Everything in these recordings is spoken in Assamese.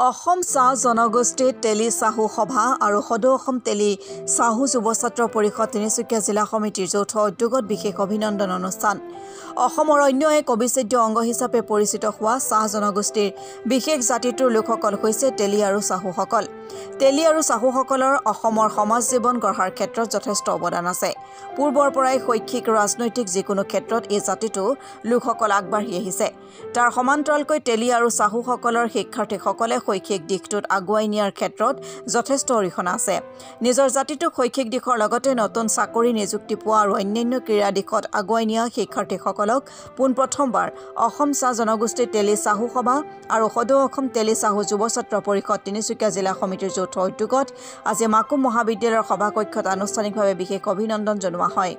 অসম চাহ জনগোষ্ঠী তেলি চাহু সভা আৰু সদৌ অসম তেলি চাহু যুৱ ছাত্ৰ পৰিষদ তিনিচুকীয়া জিলা সমিতিৰ যৌথ উদ্যোগত বিশেষ অভিনন্দন অনুষ্ঠান। অসমৰ অন্য এক অবিচ্ছেদ্য অংগ হিচাপে পৰিচিত হোৱা চাহ জনগোষ্ঠীৰ বিশেষ জাতিটোৰ লোকসকল হৈছে তেলি আৰু চাহুসকল। তেলি আৰু চাহুসকলৰ অসমৰ সমাজ জীৱন গঢ়াৰ ক্ষেত্ৰত যথেষ্ট অৱদান আছে। পূৰ্বৰ পৰাই শৈক্ষিক ৰাজনৈতিক যিকোনো ক্ষেত্ৰত এই জাতিটো লোকসকল আগবাঢ়ি আহিছে। তাৰ সমান্তৰালকৈ তেলি আৰু চাহুসকলৰ শিক্ষাৰ্থীসকলে শৈক্ষিক দিশটোত আগুৱাই নিয়াৰ ক্ষেত্ৰত যথেষ্ট অৰিহণা আছে। নিজৰ জাতিটোক শৈক্ষিক দিশৰ লগতে নতুন চাকৰি নিযুক্তি পোৱা আৰু অন্যান্য ক্ৰীড়া দিশত আগুৱাই নিয়া শিক্ষাৰ্থীসকলক পোনপ্ৰথমবাৰ অসম চাহ জনগোষ্ঠী তেলি চাহু সভা আৰু সদৌ অসম তেলি চাহু যুৱ ছাত্ৰ পৰিষদ তিনিচুকীয়া জিলা সমিতিৰ যৌথ উদ্যোগত আজি মাকুম মহাবিদ্যালয়ৰ সভাকক্ষত আনুষ্ঠানিকভাৱে বিশেষ অভিনন্দন জনোৱা হয়।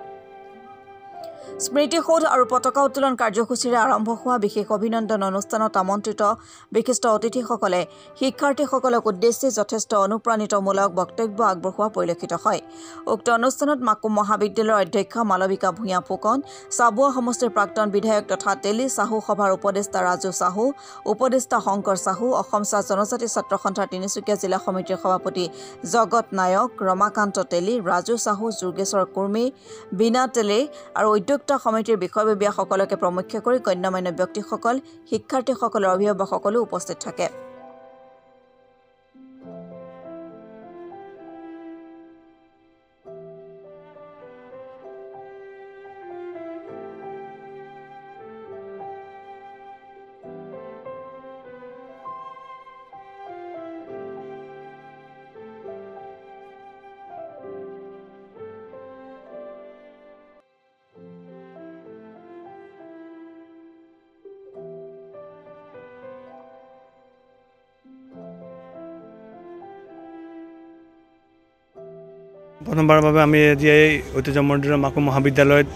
স্মৃতিসৌধ আৰু পতাকা উত্তোলন কাৰ্যসূচীৰে আৰম্ভ হোৱা বিশেষ অভিনন্দন অনুষ্ঠানত আমন্ত্ৰিত বিশিষ্ট অতিথিসকলে শিক্ষাৰ্থীসকলক উদ্দেশ্যি যথেষ্ট অনুপ্ৰাণিতমূলক বক্তব্য আগবঢ়োৱা পৰিলক্ষিত হয়। উক্ত অনুষ্ঠানত মাকুম মহাবিদ্যালয়ৰ অধ্যক্ষা মালবিকা ভূঞা ফুকন, চাবুৱা সমষ্টিৰ প্ৰাক্তন বিধায়ক তথা তেলি চাহু সভাৰ উপদেষ্টা ৰাজু চাহু, উপদেষ্টা শংকৰ চাহু, অসম চাহ জনজাতি ছাত্ৰ সন্থাৰ তিনিচুকীয়া জিলা সমিতিৰ সভাপতি জগত নায়ক, ৰমাকান্ত তেলি, ৰাজু চাহু, যোগেশ্বৰ কুৰ্মী, বীণা তেলি আৰু উদ্যোক্তা সমিতিৰ বিষয়ববীয়াসকলকে প্ৰমুখ্য কৰি গণ্যমান্য ব্যক্তিসকল, শিক্ষাৰ্থীসকলৰ অভিভাৱকসকলো উপস্থিত থাকে। প্ৰথমবাৰৰ বাবে আমি আজি এই ঐতিহ্যমণ্ডিত মাকুম মহাবিদ্যালয়ত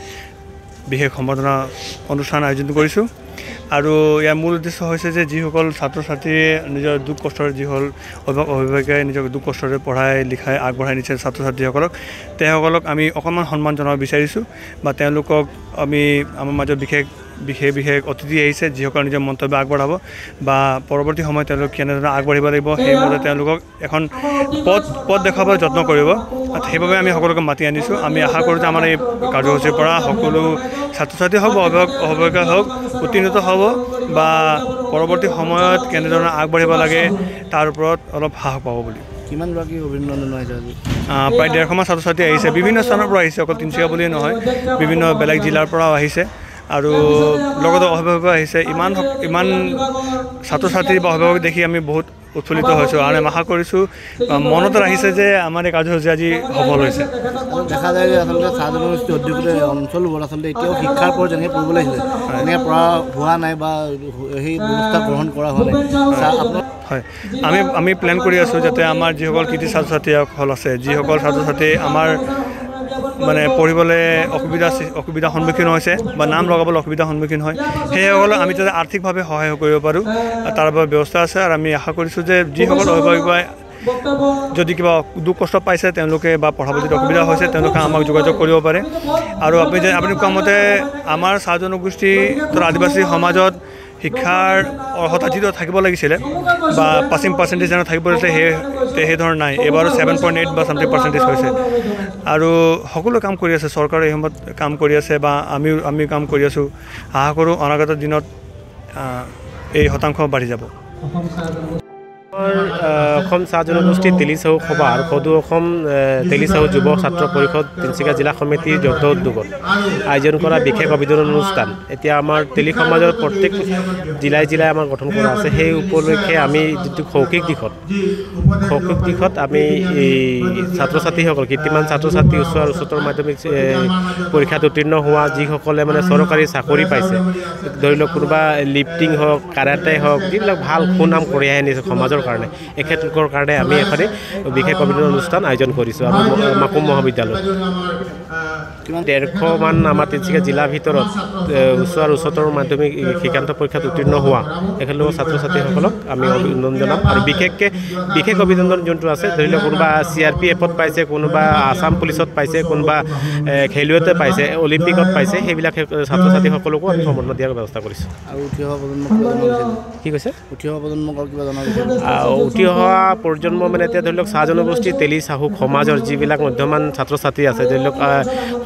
বিশেষ সম্বৰ্ধনা অনুষ্ঠান আয়োজন কৰিছোঁ আৰু ইয়াৰ মূল উদ্দেশ্য হৈছে যে যিসকল ছাত্ৰ ছাত্ৰীয়ে নিজৰ দুখ কষ্টৰে যিসকল অভিভাৱকে নিজৰ দুখ কষ্টৰে পঢ়াই লিখাই আগবঢ়াই নিছে ছাত্ৰ ছাত্ৰীসকলক তেওঁলোকক আমি অকণমান সন্মান জনাব বিচাৰিছোঁ বা তেওঁলোকক আমি আমাৰ মাজত বিশেষ অতিথি আহিছে যিসকল নিজৰ মন্তব্য আগবঢ়াব বা পৰৱৰ্তী সময়ত তেওঁলোক কেনেদৰে আগবাঢ়িব লাগিব সেইমতে তেওঁলোকক এখন পথ দেখুৱাবলৈ যত্ন কৰিব। সেইবাবে আমি সকলোকে মাতি আনিছোঁ। আমি আশা কৰোঁ যে আমাৰ এই কাৰ্যসূচীৰ পৰা সকলো ছাত্ৰ ছাত্ৰী হওক বা অভিভাৱকে হওক উত্তীৰ্ণ হ'ব বা পৰৱৰ্তী সময়ত কেনেধৰণে আগবাঢ়িব লাগে তাৰ ওপৰত অলপ সাহস পাব বুলি। কিমানগৰাকী অভিনন্দন আহিছে আজি? প্ৰায় 150মান ছাত্ৰ ছাত্ৰী আহিছে। বিভিন্ন স্থানৰ পৰা আহিছে, অকল তিনিচুকীয়া বুলিয়েই নহয়, বিভিন্ন বেলেগ জিলাৰ পৰাও আহিছে আৰু লগতে অভিভাৱক আহিছে। ইমান ছাত্ৰ ছাত্ৰী বা অভিভাৱক দেখি আমি বহুত উৎফুল্লিত হৈছোঁ আৰু আমি আশা কৰিছোঁ মনত ৰাখিছে যে আমাৰ এই কাৰ্যসূচী আজি সফল হৈছে। দেখা যায় যে আচলতে চাহ জনগোষ্ঠী উদ্যোগিত অঞ্চলবোৰ আচলতে এতিয়াও শিক্ষাৰ ওপৰত যেনেকৈ পঢ়িব লাগিছিলে এনেকৈ পঢ়া হোৱা নাই বা সেই ব্যৱস্থা গ্ৰহণ কৰা হোৱা নাই। হয়, আমি প্লেন কৰি আছোঁ যাতে আমাৰ যিসকল কৃতি ছাত্ৰ ছাত্ৰীসকল আছে, যিসকল ছাত্ৰ ছাত্ৰী আমাৰ মানে পঢ়িবলৈ অসুবিধাৰ সন্মুখীন হৈছে বা নাম লগাবলৈ অসুবিধাৰ সন্মুখীন হয়, সেইসকলক আমি যাতে আৰ্থিকভাৱে সহায় কৰিব পাৰোঁ তাৰ বাবে ব্যৱস্থা আছে। আৰু আমি আশা কৰিছোঁ যে যিসকল অভিভাৱকে যদি কিবা দুখ কষ্ট পাইছে তেওঁলোকে বা পঢ়াব যদি অসুবিধা হৈছে তেওঁলোকে আমাক যোগাযোগ কৰিব পাৰে। আৰু আপুনি কোৱা মতে আমাৰ চাহ জনগোষ্ঠী আদিবাসী সমাজত শিক্ষাৰ অৰ্হতা যিটো থাকিব লাগিছিলে বা পাছিং পাৰ্চেণ্টেজ যেনে থাকিব লাগিছিলে সেই ধৰণৰ নাই। এইবাৰ 7.8 বা চামথিং পাৰ্চেণ্টেজ হৈছে আৰু সকলো কাম কৰি আছে, চৰকাৰে এই সময়ত কাম কৰি আছে বা আমি কাম কৰি আছোঁ। আশা কৰোঁ অনাগত দিনত এই শতাংশ বাঢ়ি যাব। অসম চাহ জনগোষ্ঠী তেলি চাহু সভা আৰু সদৌ অসম তেলি চাহু যুৱ ছাত্ৰ পৰিষদ তিনিচুকীয়া জিলা সমিতিৰ যৌথ উদ্যোগত আয়োজন কৰা বিশেষ অভিনন্দন অনুষ্ঠান এতিয়া আমাৰ তেলি সমাজৰ প্ৰত্যেক জিলাই আমাৰ গঠন কৰা আছে। সেই উপলক্ষে আমি যিটো শৈক্ষিক দিশত আমি ছাত্ৰ ছাত্ৰীসকল কীৰ্তিমান ছাত্ৰ ছাত্ৰী উচ্চ আৰু উচ্চতৰ মাধ্যমিক পৰীক্ষাত উত্তীৰ্ণ হোৱা যিসকলে মানে চৰকাৰী চাকৰি পাইছে, ধৰি লওক কোনোবা লিফটিং হওক, কাৰাটে হওক, যিবিলাক ভাল সুনাম কঢ়িয়াই আনিছে সমাজৰ কাৰণে, তেওঁলোকৰ কাৰণে আমি এখন বিশেষ অভিনন্দন অনুষ্ঠান আয়োজন কৰিছোঁ আমাৰ মাকুম মহাবিদ্যালয়ত 150মান আমাৰ তিনিচুকীয়া জিলাৰ ভিতৰত উচ্চ আৰু উচ্চতৰ মাধ্যমিক শিক্ষান্ত পৰীক্ষাত উত্তীৰ্ণ হোৱা একেলগে ছাত্ৰ ছাত্ৰীসকলক আমি অভিনন্দন জনাম আৰু বিশেষকৈ বিশেষ অভিনন্দন যোনটো আছে ধৰি লওক কোনোবা CRPFত পাইছে কোনোবা আসাম পুলিচত পাইছে কোনোবা খেলুৱৈতে পাইছে অলিম্পিকত পাইছে সেইবিলাক ছাত্ৰ ছাত্ৰীসকলকো আমি সম্বৰ্ধনা দিয়াৰ ব্যৱস্থা কৰিছোঁ আৰু উঠি অহা প্ৰজন্মক কি কৈছে উঠি অহা প্ৰজন্মক কিবা জনাব উঠি অহা প্ৰজন্ম মানে এতিয়া ধৰি লওক চাহ জনগোষ্ঠী তেলী চাহু সমাজৰ যিবিলাক মধ্যমান ছাত্ৰ ছাত্ৰী আছে ধৰি লওক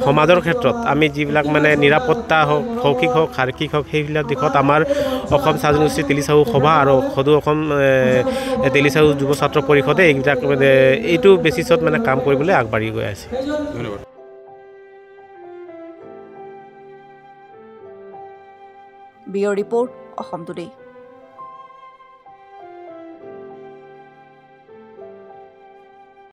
সমাজৰ ক্ষেত্ৰত আমি যিবিলাক মানে নিৰাপত্তা হওক শৌক্ষিক হওক শাৰীৰিক হওক সেইবিলাক দিশত আমাৰ অসম চাহ জনগোষ্ঠী তেলী চাহু সভা আৰু সদৌ অসম তেলী চাহু যুৱ ছাত্ৰ পৰিষদে এইবিলাক মানে এইটো বেচিছত মানে কাম কৰিবলৈ আগবাঢ়ি গৈ আছে ধন্যবাদ ব্যুৰ ৰিপৰ্ট অসম টুডে।